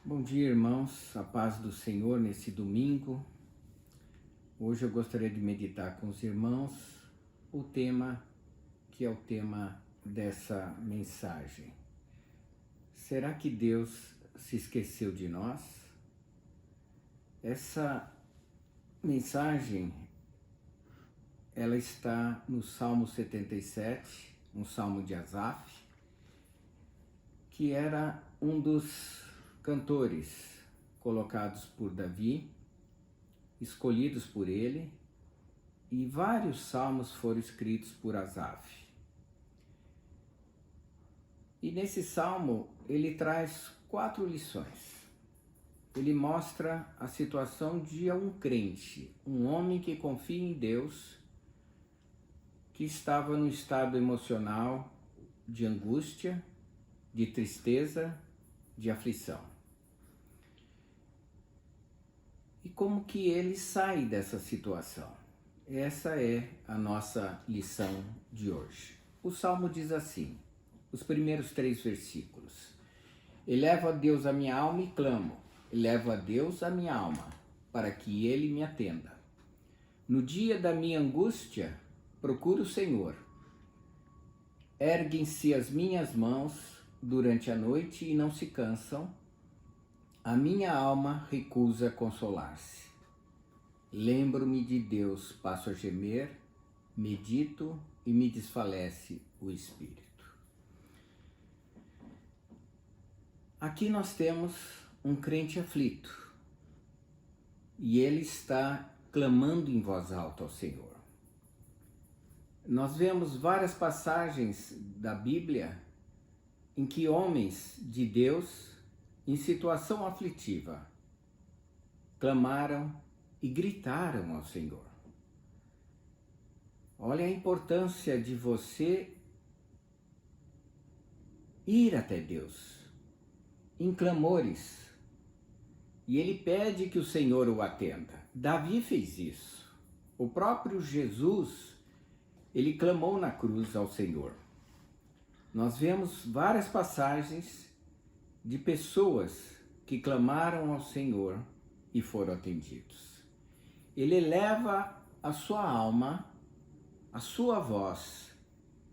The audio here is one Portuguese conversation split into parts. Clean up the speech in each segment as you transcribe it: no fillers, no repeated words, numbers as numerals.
Bom dia, irmãos, a paz do Senhor nesse domingo. Hoje eu gostaria de meditar com os irmãos o tema que é o tema dessa mensagem. Será que Deus se esqueceu de nós? Essa mensagem, ela está no Salmo 77, um salmo de Asaf, que era um dos cantores colocados por Davi, escolhidos por ele, e vários salmos foram escritos por Asaf. E nesse salmo ele traz 4 lições. Ele mostra a situação de um crente, um homem que confia em Deus, que estava num estado emocional de angústia, de tristeza, de aflição. E como que ele sai dessa situação? Essa é a nossa lição de hoje. O Salmo diz assim, os primeiros 3 versículos: Elevo a Deus a minha alma e clamo, elevo a Deus a minha alma, para que Ele me atenda. No dia da minha angústia, procuro o Senhor. Erguem-se as minhas mãos durante a noite e não se cansam. A minha alma recusa consolar-se. Lembro-me de Deus, passo a gemer, medito e me desfalece o espírito. Aqui nós temos um crente aflito e ele está clamando em voz alta ao Senhor. Nós vemos várias passagens da Bíblia em que homens de Deus, em situação aflitiva, clamaram e gritaram ao Senhor. Olha a importância de você ir até Deus em clamores, e ele pede que o Senhor o atenda. Davi fez isso. O próprio Jesus, ele clamou na cruz ao Senhor. Nós vemos várias passagens de pessoas que clamaram ao Senhor e foram atendidos. Ele eleva a sua alma, a sua voz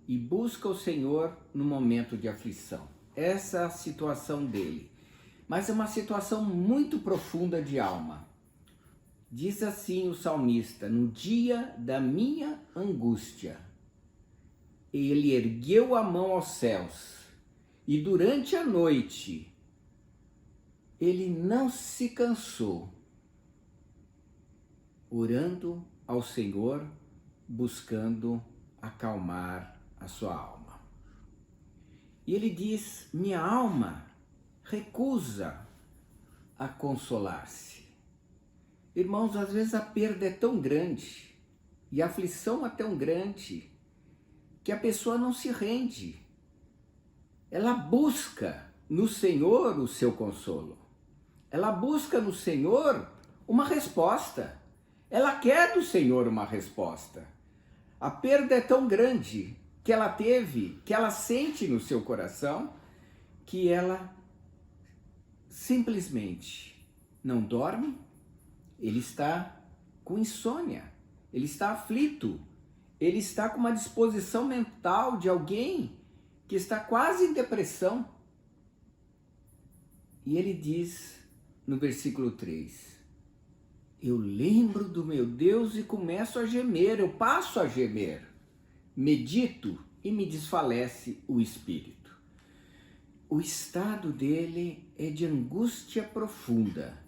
e busca o Senhor no momento de aflição. Essa é a situação dele. Mas é uma situação muito profunda de alma. Diz assim o salmista: no dia da minha angústia, ele ergueu a mão aos céus e durante a noite ele não se cansou, orando ao Senhor, buscando acalmar a sua alma. E ele diz: minha alma recusa a consolar-se. Irmãos, às vezes a perda é tão grande e a aflição é tão grande que a pessoa não se rende. Ela busca no Senhor o seu consolo. Ela busca no Senhor uma resposta. Ela quer do Senhor uma resposta. A perda é tão grande que ela teve, que ela sente no seu coração, que ela simplesmente não dorme. Ele está com insônia, ele está aflito, ele está com uma disposição mental de alguém que está quase em depressão. E ele diz no versículo 3, eu lembro do meu Deus e começo a gemer, eu passo a gemer, medito e me desfalece o espírito. O estado dele é de angústia profunda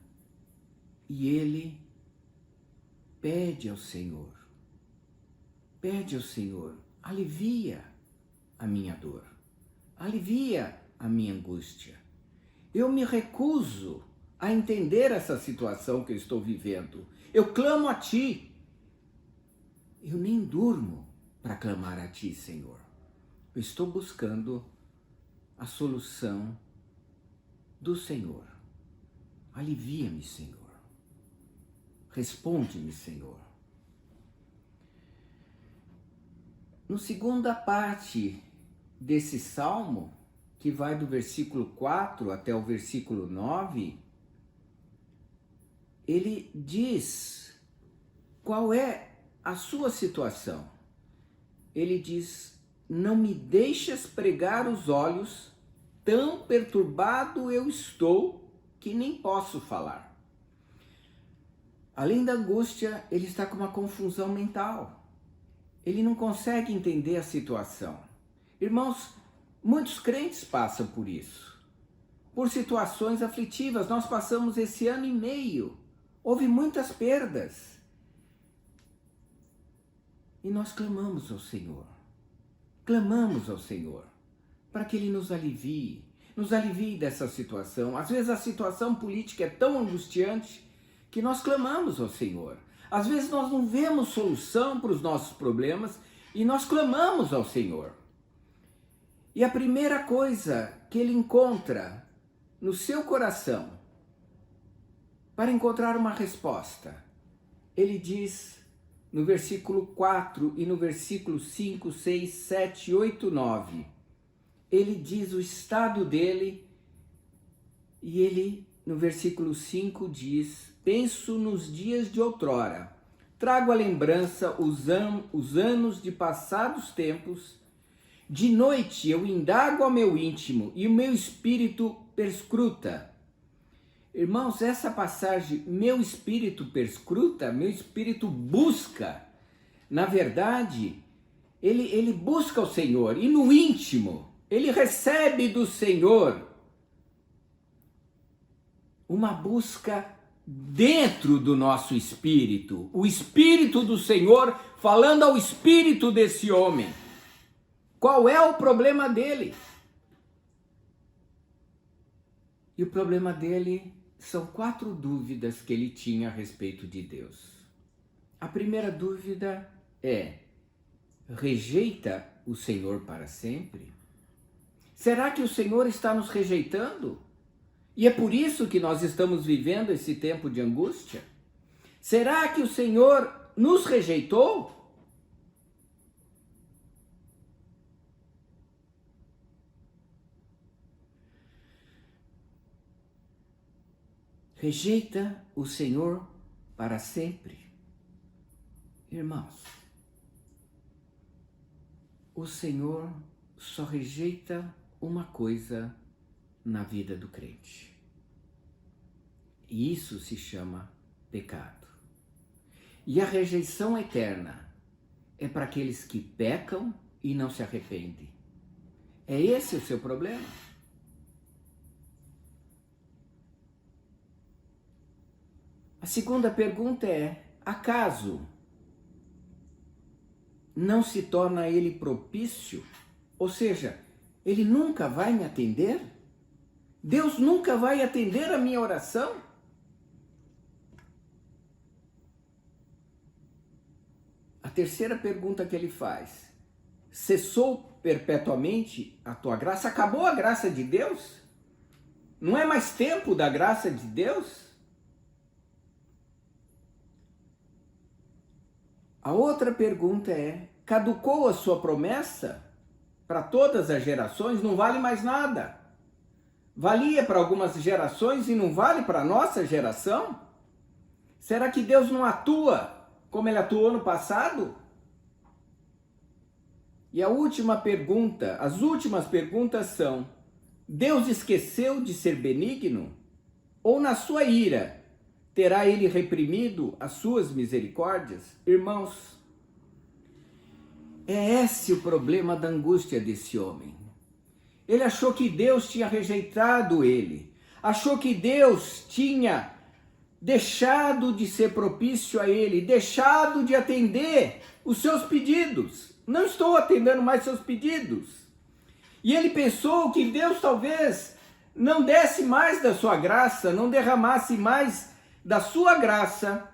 e ele pede ao Senhor, alivia a minha dor, alivia a minha angústia. Eu me recuso a entender essa situação que eu estou vivendo. Eu clamo a Ti. Eu nem durmo para clamar a Ti, Senhor. Eu estou buscando a solução do Senhor. Alivia-me, Senhor. Responde-me, Senhor. Na segunda parte desse salmo, que vai do versículo 4 até o versículo 9, ele diz qual é a sua situação. Ele diz: não me deixas pregar os olhos, tão perturbado eu estou que nem posso falar. Além da angústia, ele está com uma confusão mental. Ele não consegue entender a situação. Irmãos, muitos crentes passam por isso, por situações aflitivas. Nós passamos esse ano e meio, houve muitas perdas. E nós clamamos ao Senhor para que Ele nos alivie dessa situação. Às vezes a situação política é tão angustiante que nós clamamos ao Senhor. Às vezes nós não vemos solução para os nossos problemas e nós clamamos ao Senhor. E a primeira coisa que Ele encontra no seu coração para encontrar uma resposta, Ele diz no versículo 4 e no versículo 5, 6, 7, 8, 9, ele diz o estado dele, e ele no versículo 5 diz: penso nos dias de outrora, trago à lembrança os anos de passados tempos, de noite eu indago ao meu íntimo e o meu espírito perscruta. Irmãos, essa passagem, meu espírito perscruta, meu espírito busca, na verdade, ele busca o Senhor, e no íntimo, ele recebe do Senhor uma busca dentro do nosso espírito, o Espírito do Senhor falando ao espírito desse homem. Qual é o problema dele? E o problema dele são 4 dúvidas que ele tinha a respeito de Deus. A primeira dúvida é: rejeita o Senhor para sempre? Será que o Senhor está nos rejeitando? E é por isso que nós estamos vivendo esse tempo de angústia? Será que o Senhor nos rejeitou? Rejeita o Senhor para sempre? Irmãos, o Senhor só rejeita uma coisa na vida do crente. E isso se chama pecado. E a rejeição eterna é para aqueles que pecam e não se arrependem. É esse o seu problema? A segunda pergunta é: acaso não se torna ele propício? Ou seja, ele nunca vai me atender? Deus nunca vai atender a minha oração? A terceira pergunta que ele faz: cessou perpetuamente a tua graça? Acabou a graça de Deus? Não é mais tempo da graça de Deus? A outra pergunta é: caducou a sua promessa para todas as gerações? Não vale mais nada. Valia para algumas gerações e não vale para a nossa geração? Será que Deus não atua como Ele atuou no passado? E a última pergunta, as últimas perguntas são: Deus esqueceu de ser benigno? Ou na sua ira terá Ele reprimido as suas misericórdias? Irmãos, é esse o problema da angústia desse homem. Ele achou que Deus tinha rejeitado ele. Achou que Deus tinha deixado de ser propício a ele, deixado de atender os seus pedidos. Não estou atendendo mais seus pedidos. E ele pensou que Deus talvez não desse mais da sua graça, não derramasse mais da sua graça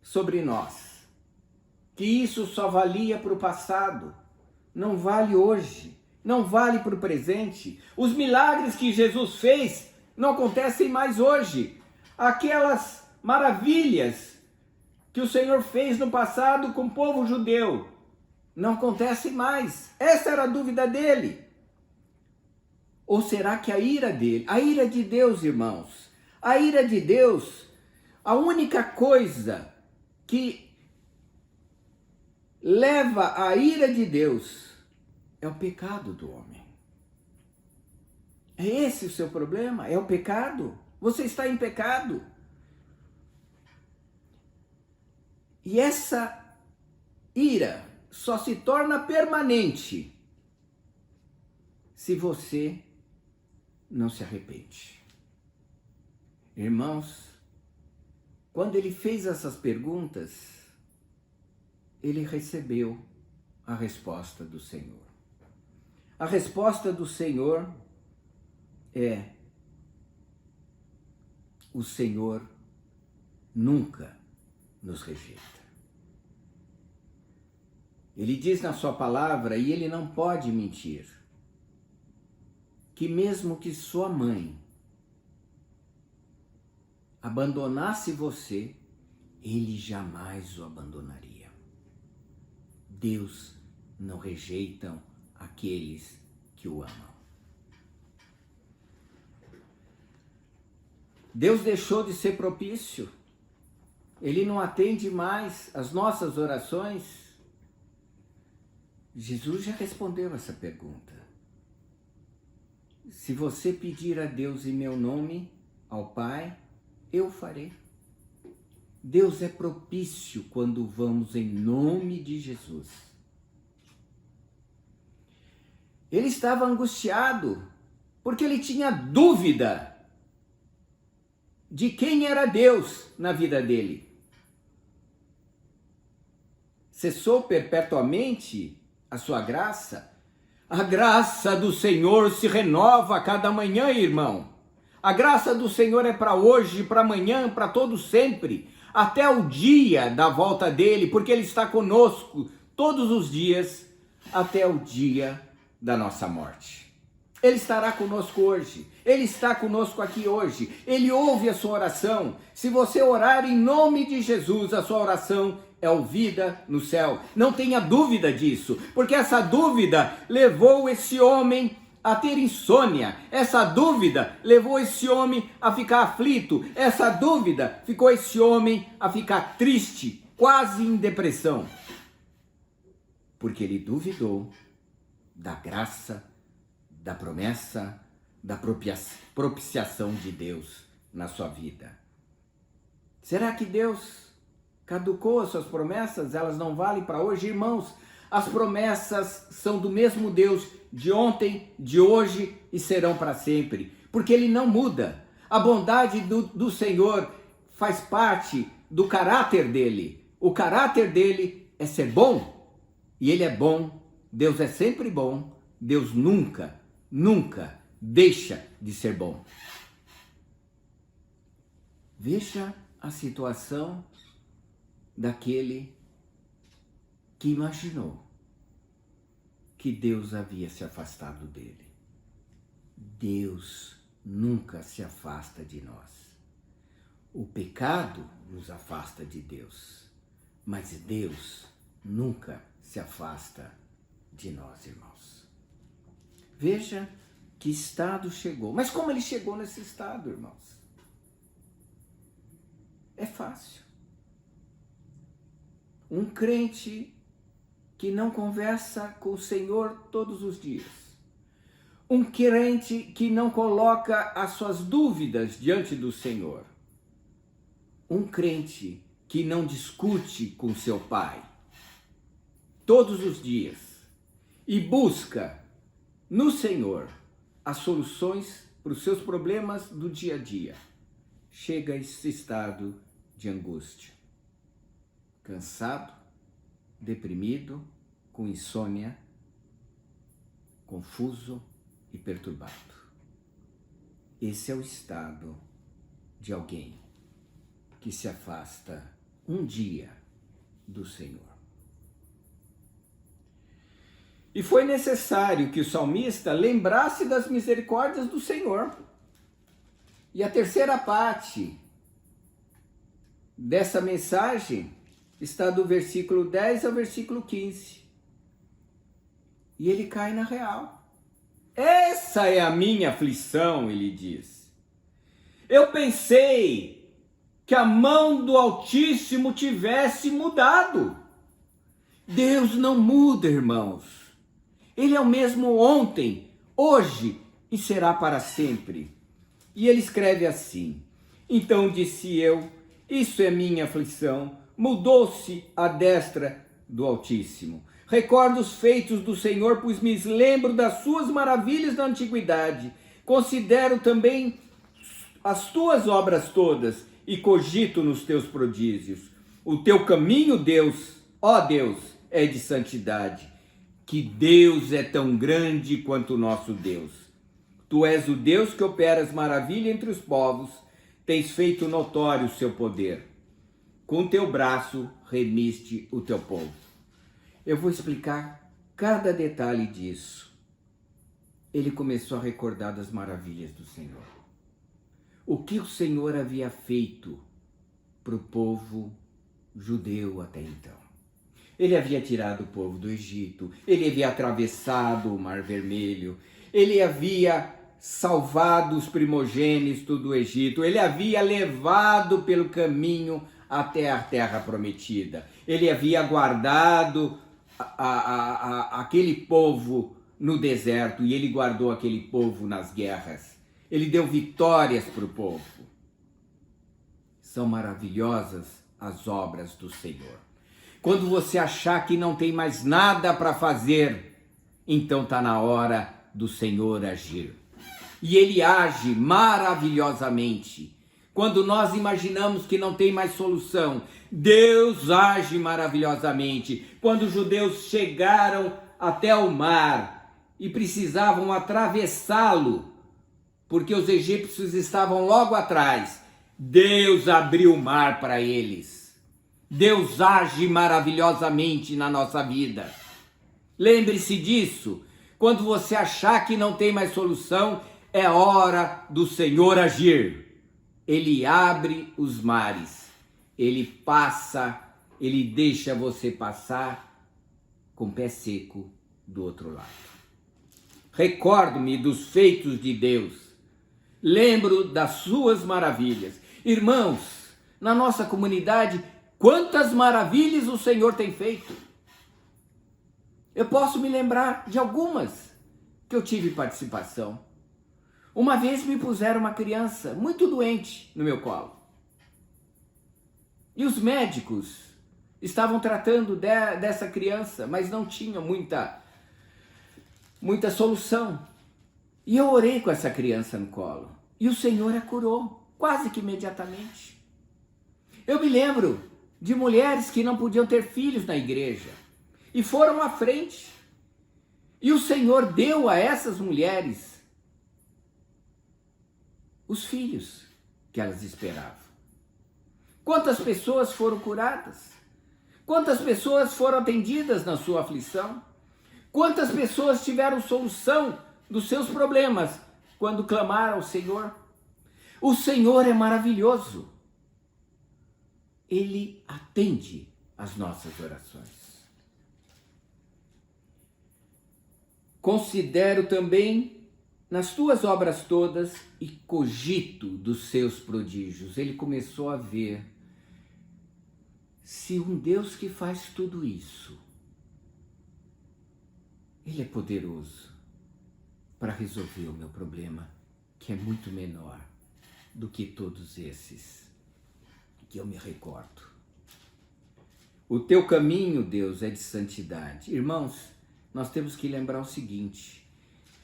sobre nós. Que isso só valia para o passado, não vale hoje, não vale para o presente. Os milagres que Jesus fez não acontecem mais hoje. Aquelas maravilhas que o Senhor fez no passado com o povo judeu não acontecem mais. Essa era a dúvida dele. Ou será que a ira dele, a ira de Deus, irmãos, a ira de Deus, a única coisa que leva à ira de Deus é o pecado do homem. É esse o seu problema? É o pecado? Você está em pecado. E essa ira só se torna permanente se você não se arrepende. Irmãos, quando ele fez essas perguntas, ele recebeu a resposta do Senhor. A resposta do Senhor é: o Senhor nunca nos rejeita. Ele diz na sua palavra, e ele não pode mentir, que mesmo que sua mãe abandonasse você, ele jamais o abandonaria. Deus não rejeita aqueles que o amam. Deus deixou de ser propício. Ele não atende mais as nossas orações. Jesus já respondeu essa pergunta. Se você pedir a Deus em meu nome, ao Pai, eu farei. Deus é propício quando vamos em nome de Jesus. Ele estava angustiado porque ele tinha dúvida de quem era Deus na vida dele. Cessou perpetuamente a sua graça? A graça do Senhor se renova a cada manhã, irmão. A graça do Senhor é para hoje, para amanhã, para todo sempre, até o dia da volta dele, porque ele está conosco todos os dias, até o dia da nossa morte. Ele estará conosco hoje, ele está conosco aqui hoje, ele ouve a sua oração. Se você orar em nome de Jesus, a sua oração é ouvida no céu. Não tenha dúvida disso, porque essa dúvida levou esse homem a ter insônia, essa dúvida levou esse homem a ficar aflito, essa dúvida ficou esse homem a ficar triste, quase em depressão, porque ele duvidou da graça, da promessa, da propiciação de Deus na sua vida. Será que Deus caducou as suas promessas? Elas não valem para hoje? Irmãos, as promessas são do mesmo Deus de ontem, de hoje e serão para sempre, porque ele não muda. A bondade do Senhor faz parte do caráter dele. O caráter dele é ser bom, e ele é bom. Deus é sempre bom. Deus nunca deixa de ser bom. Veja a situação daquele que imaginou que Deus havia se afastado dele. Deus nunca se afasta de nós. O pecado nos afasta de Deus, mas Deus nunca se afasta de nós, irmãos. Veja que estado chegou. Mas como ele chegou nesse estado, irmãos? É fácil. Um crente que não conversa com o Senhor todos os dias. Um crente que não coloca as suas dúvidas diante do Senhor. Um crente que não discute com seu pai todos os dias e busca no Senhor as soluções para os seus problemas do dia a dia. Chega a esse estado de angústia. Cansado, deprimido, com insônia, confuso e perturbado. Esse é o estado de alguém que se afasta um dia do Senhor. E foi necessário que o salmista lembrasse das misericórdias do Senhor. E a terceira parte dessa mensagem está do versículo 10 ao versículo 15. E ele cai na real. Esse essa é a minha aflição, ele diz. Eu pensei que a mão do Altíssimo tivesse mudado. Deus não muda, irmãos. Ele é o mesmo ontem, hoje e será para sempre. E ele escreve assim: então disse eu, isso é minha aflição, mudou-se a destra do Altíssimo. Recordo os feitos do Senhor, pois me lembro das suas maravilhas da antiguidade. Considero também as tuas obras todas e cogito nos teus prodígios. O teu caminho, Deus, ó Deus, é de santidade. Que Deus é tão grande quanto o nosso Deus. Tu és o Deus que operas maravilha entre os povos, tens feito notório o seu poder. Com teu braço remiste o teu povo. Eu vou explicar cada detalhe disso. Ele começou a recordar das maravilhas do Senhor. O que o Senhor havia feito para o povo judeu até então. Ele havia tirado o povo do Egito, ele havia atravessado o Mar Vermelho, ele havia salvado os primogênitos do Egito, ele havia levado pelo caminho até a terra prometida, ele havia guardado aquele povo no deserto e ele guardou aquele povo nas guerras. Ele deu vitórias para o povo. São maravilhosas as obras do Senhor. Quando você achar que não tem mais nada para fazer, então está na hora do Senhor agir. E ele age maravilhosamente. Quando nós imaginamos que não tem mais solução, Deus age maravilhosamente. Quando os judeus chegaram até o mar e precisavam atravessá-lo, porque os egípcios estavam logo atrás, Deus abriu o mar para eles. Deus age maravilhosamente na nossa vida. Lembre-se disso. Quando você achar que não tem mais solução, é hora do Senhor agir. Ele abre os mares, ele passa, ele deixa você passar com o pé seco do outro lado. Recordo-me dos feitos de Deus, lembro das suas maravilhas. Irmãos, na nossa comunidade, quantas maravilhas o Senhor tem feito. Eu posso me lembrar de algumas que eu tive participação. Uma vez me puseram uma criança muito doente no meu colo. E os médicos estavam tratando dessa criança, mas não tinham muita solução. E eu orei com essa criança no colo. E o Senhor a curou, quase que imediatamente. Eu me lembro de mulheres que não podiam ter filhos na igreja. E foram à frente. E o Senhor deu a essas mulheres os filhos que elas esperavam. Quantas pessoas foram curadas? Quantas pessoas foram atendidas na sua aflição? Quantas pessoas tiveram solução dos seus problemas quando clamaram ao Senhor? O Senhor é maravilhoso. Ele atende às nossas orações. Considero também nas tuas obras todas e cogito dos seus prodígios. Ele começou a ver se um Deus que faz tudo isso, ele é poderoso para resolver o meu problema, que é muito menor do que todos esses que eu me recordo. O teu caminho, Deus, é de santidade. Irmãos, nós temos que lembrar o seguinte: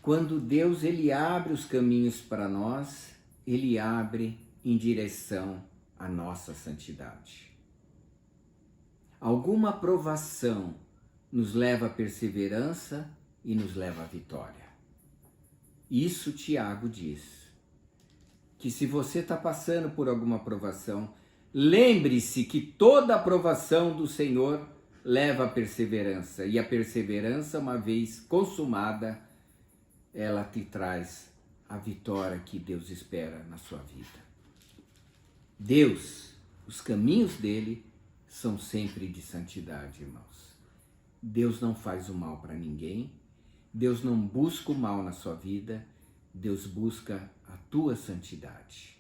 quando Deus ele abre os caminhos para nós, ele abre em direção à nossa santidade. Alguma provação nos leva à perseverança e nos leva à vitória. Isso Tiago diz, que se você está passando por alguma provação, lembre-se que toda a provação do Senhor leva à perseverança, e a perseverança, uma vez consumada, ela te traz a vitória que Deus espera na sua vida. Deus, os caminhos dele são sempre de santidade, irmãos. Deus não faz o mal para ninguém, Deus não busca o mal na sua vida, Deus busca a tua santidade.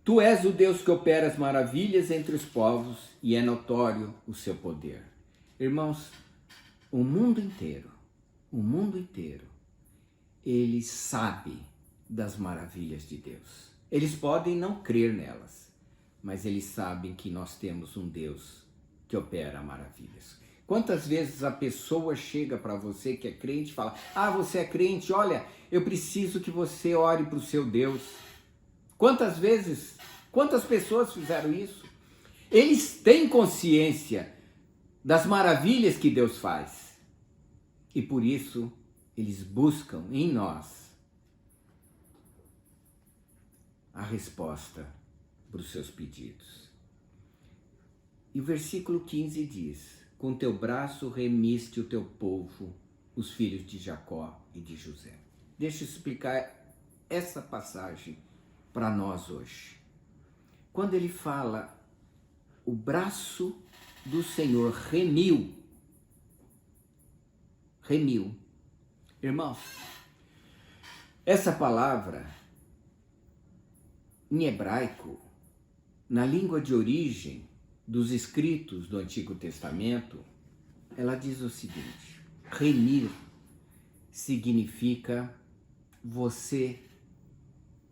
Tu és o Deus que opera as maravilhas entre os povos e é notório o seu poder. Irmãos, o mundo inteiro, ele sabe das maravilhas de Deus. Eles podem não crer nelas, mas eles sabem que nós temos um Deus que opera maravilhas. Quantas vezes a pessoa chega para você que é crente e fala: ah, você é crente, olha, eu preciso que você ore para o seu Deus. Quantas vezes, quantas pessoas fizeram isso? Eles têm consciência das maravilhas que Deus faz. E por isso, eles buscam em nós a resposta para os seus pedidos. E o versículo 15 diz: com teu braço remiste o teu povo, os filhos de Jacó e de José. Deixa eu explicar essa passagem para nós hoje. Quando ele fala, o braço do Senhor remiu. Irmãos, essa palavra, em hebraico, na língua de origem dos escritos do Antigo Testamento, ela diz o seguinte: remir significa você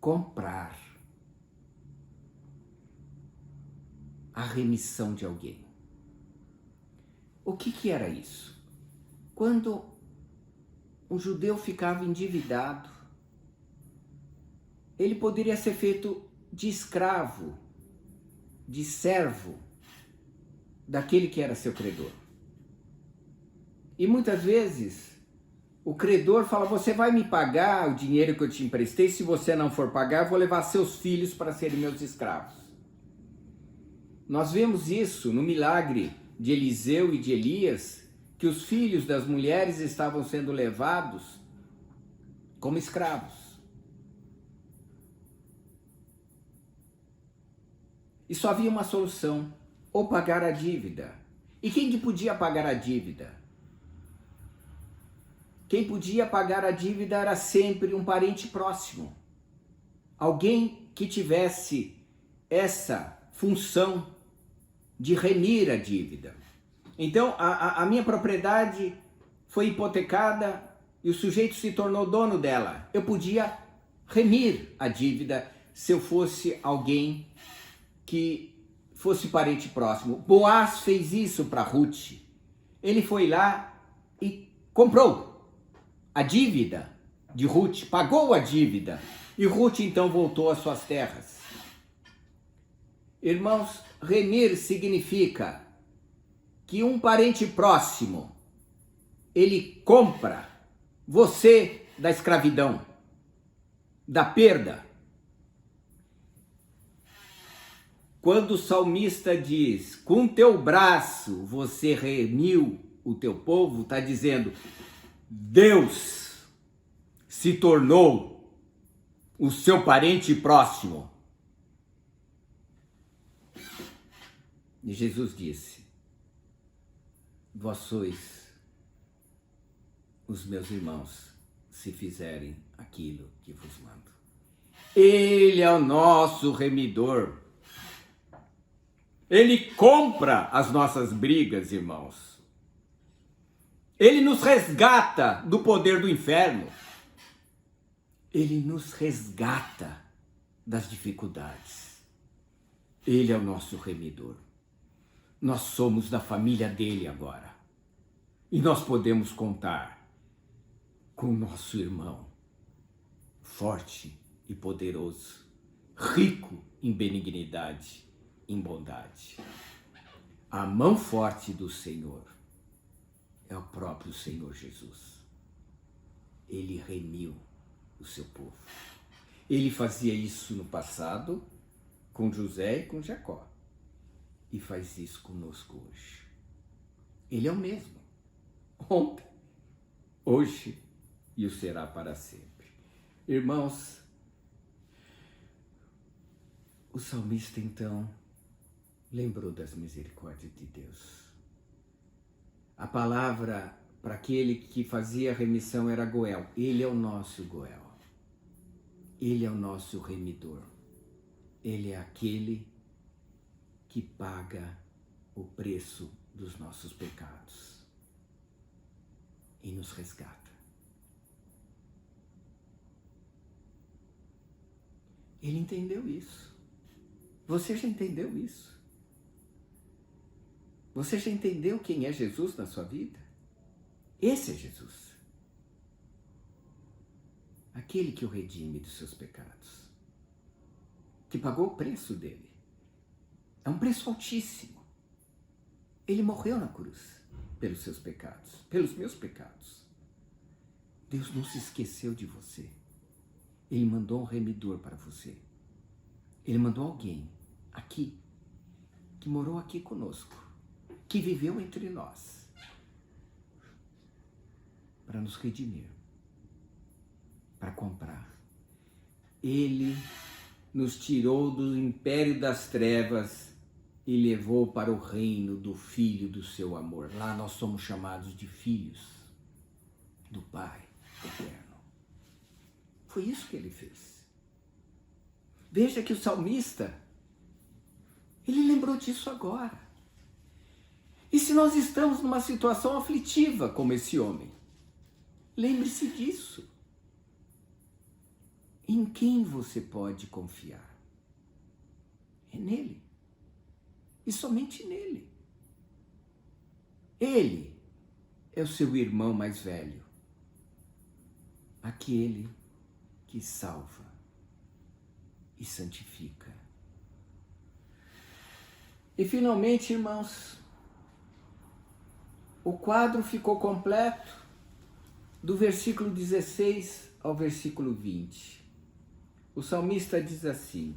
comprar a remissão de alguém. O que era isso? Quando um judeu ficava endividado, ele poderia ser feito de escravo, de servo daquele que era seu credor. E muitas vezes o credor fala: você vai me pagar o dinheiro que eu te emprestei, se você não for pagar, eu vou levar seus filhos para serem meus escravos. Nós vemos isso no milagre de Eliseu e de Elias, que os filhos das mulheres estavam sendo levados como escravos. E só havia uma solução: ou pagar a dívida. E quem que podia pagar a dívida? Quem podia pagar a dívida era sempre um parente próximo. Alguém que tivesse essa função de remir a dívida. Então, a minha propriedade foi hipotecada e o sujeito se tornou dono dela. Eu podia remir a dívida se eu fosse alguém que fosse parente próximo. Boaz fez isso para Ruth. Ele foi lá e comprou a dívida de Ruth, pagou a dívida, e Ruth então voltou às suas terras. Irmãos, remir significa que um parente próximo, ele compra você da escravidão, da perda. Quando o salmista diz: com teu braço você remiu o teu povo, está dizendo: Deus se tornou o seu parente próximo. E Jesus disse: vós sois os meus irmãos, se fizerem aquilo que vos mando. Ele é o nosso remidor. Ele compra as nossas brigas, irmãos. Ele nos resgata do poder do inferno. Ele nos resgata das dificuldades. Ele é o nosso remidor. Nós somos da família dele agora. E nós podemos contar com o nosso irmão, forte e poderoso, rico em benignidade, em bondade. A mão forte do Senhor é o próprio Senhor Jesus. Ele remiu o seu povo. Ele fazia isso no passado com José e com Jacó. E faz isso conosco hoje. Ele é o mesmo. Ontem, hoje e o será para sempre. Irmãos, o salmista então lembrou das misericórdias de Deus. A palavra para aquele que fazia a remissão era Goel. Ele é o nosso Goel. Ele é o nosso remidor. Ele é aquele que paga o preço dos nossos pecados e nos resgata. Ele entendeu isso. Você já entendeu isso? Você já entendeu quem é Jesus na sua vida? Esse é Jesus. Aquele que o redime dos seus pecados. Que pagou o preço dele. É um preço altíssimo. Ele morreu na cruz pelos seus pecados, pelos meus pecados. Deus não se esqueceu de você. Ele mandou um remidor para você. Ele mandou alguém aqui, que morou aqui conosco, que viveu entre nós, para nos redimir, para comprar. Ele nos tirou do império das trevas e levou para o reino do Filho do seu amor. Lá nós somos chamados de filhos do Pai eterno. Foi isso que ele fez. Veja que o salmista, ele lembrou disso agora. E se nós estamos numa situação aflitiva como esse homem, lembre-se disso. Em quem você pode confiar? É nele. E somente nele. Ele é o seu irmão mais velho. Aquele que salva e santifica. E finalmente, irmãos, o quadro ficou completo do versículo 16 ao versículo 20. O salmista diz assim: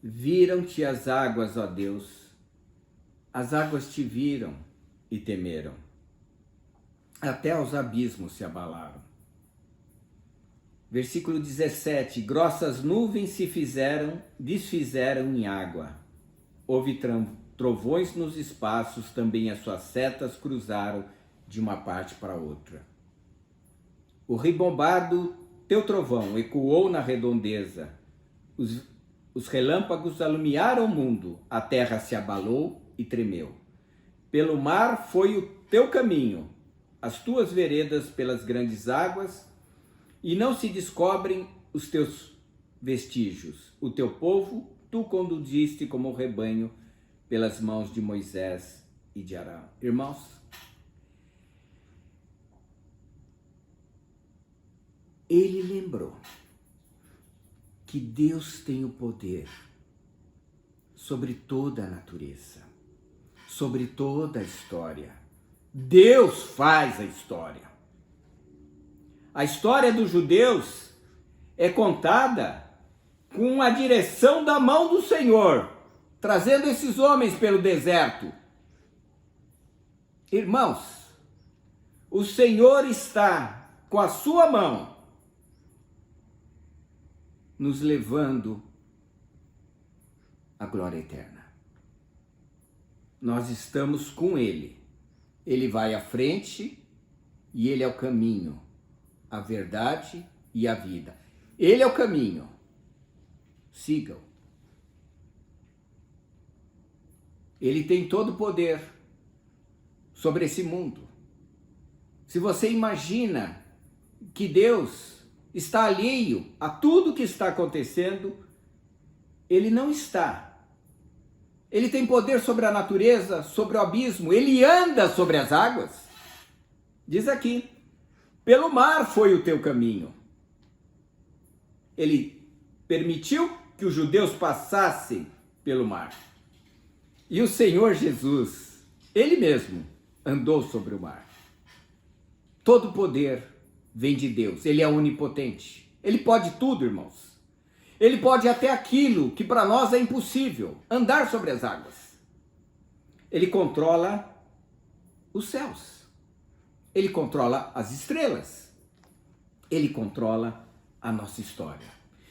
viram-te as águas, ó Deus, as águas te viram e temeram, até os abismos se abalaram. Versículo 17, grossas nuvens se desfizeram em água, houve trovões nos espaços, também as suas setas cruzaram de uma parte para outra. O ribombar do teu trovão ecoou na redondeza, os relâmpagos alumiaram o mundo, a terra se abalou e tremeu. Pelo mar foi o teu caminho, as tuas veredas pelas grandes águas, e não se descobrem os teus vestígios. O teu povo tu conduziste como rebanho pelas mãos de Moisés e de Arão. Irmãos, ele lembrou que Deus tem o poder sobre toda a natureza, sobre toda a história. Deus faz a história. A história dos judeus é contada com a direção da mão do Senhor, trazendo esses homens pelo deserto. Irmãos, o Senhor está com a sua mão nos levando à glória eterna. Nós estamos com Ele. Ele vai à frente e Ele é o caminho, a verdade e a vida. Ele é o caminho. Sigam. Ele tem todo o poder sobre esse mundo. Se você imagina que Deus está alheio a tudo que está acontecendo, Ele não está. Ele tem poder sobre a natureza, sobre o abismo, Ele anda sobre as águas. Diz aqui, pelo mar foi o teu caminho. Ele permitiu que os judeus passassem pelo mar. E o Senhor Jesus, Ele mesmo, andou sobre o mar. Todo poder vem de Deus. Ele é onipotente. Ele pode tudo, irmãos. Ele pode até aquilo que para nós é impossível, andar sobre as águas. Ele controla os céus. Ele controla as estrelas. Ele controla a nossa história.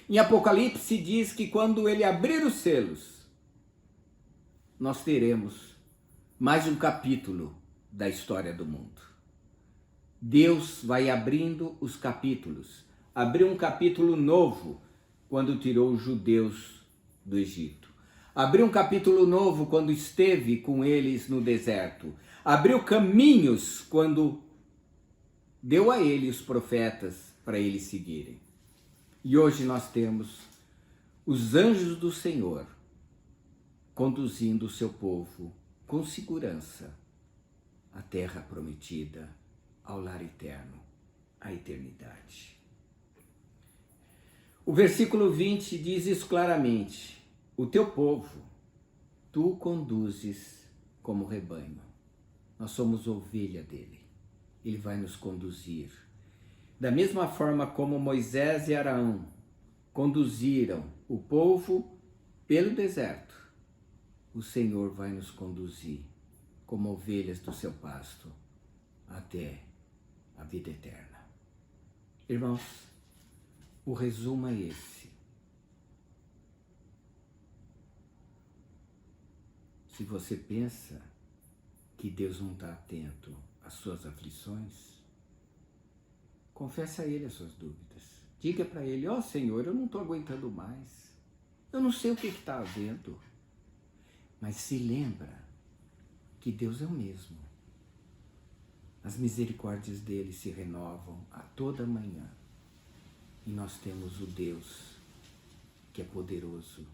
Em Apocalipse diz que quando Ele abrir os selos, nós teremos mais um capítulo da história do mundo. Deus vai abrindo os capítulos. Abriu um capítulo novo quando tirou os judeus do Egito. Abriu um capítulo novo quando esteve com eles no deserto. Abriu caminhos quando deu a eles os profetas para eles seguirem. E hoje nós temos os anjos do Senhor conduzindo o seu povo com segurança à terra prometida, ao lar eterno, à eternidade. O versículo 20 diz isso claramente: o teu povo, tu o conduzes como rebanho. Nós somos ovelha dele. Ele vai nos conduzir. Da mesma forma como Moisés e Arão conduziram o povo pelo deserto, o Senhor vai nos conduzir como ovelhas do seu pasto até a vida eterna. Irmãos, o resumo é esse. Se você pensa que Deus não está atento às suas aflições, confessa a Ele as suas dúvidas. Diga para Ele: ó Senhor, eu não estou aguentando mais. Eu não sei o que está havendo. Mas se lembra que Deus é o mesmo. As misericórdias dele se renovam a toda manhã. E nós temos o Deus que é poderoso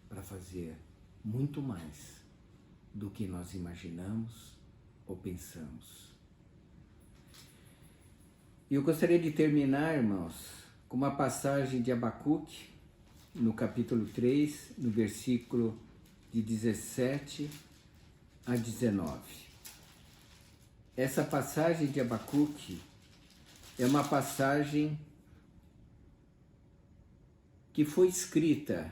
para fazer muito mais do que nós imaginamos ou pensamos. E eu gostaria de terminar, irmãos, com uma passagem de Abacuque, no capítulo 3, no versículo de 17 a 19. Essa passagem de Abacuque é uma passagem que foi escrita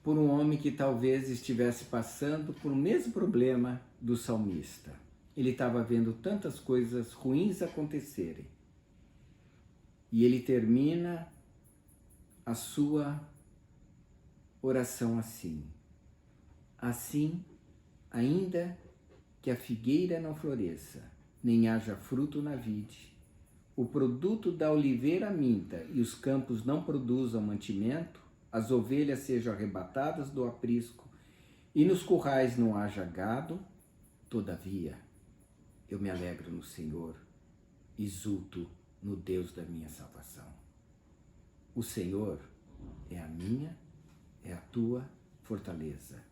por um homem que talvez estivesse passando por o mesmo problema do salmista. Ele estava vendo tantas coisas ruins acontecerem. E ele termina a sua oração assim: assim, ainda que a figueira não floresça, nem haja fruto na vide, o produto da oliveira minta e os campos não produzam mantimento, as ovelhas sejam arrebatadas do aprisco e nos currais não haja gado, todavia eu me alegro no Senhor, exulto no Deus da minha salvação. O Senhor é a minha, é a tua fortaleza,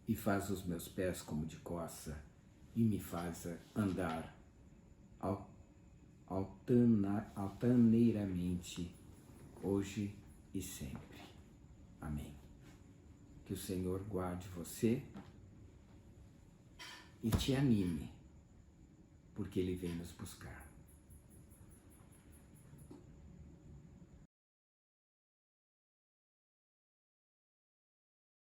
e faz os meus pés como de coça, e me faz andar altaneiramente, hoje e sempre. Amém. Que o Senhor guarde você e te anime, porque Ele vem nos buscar.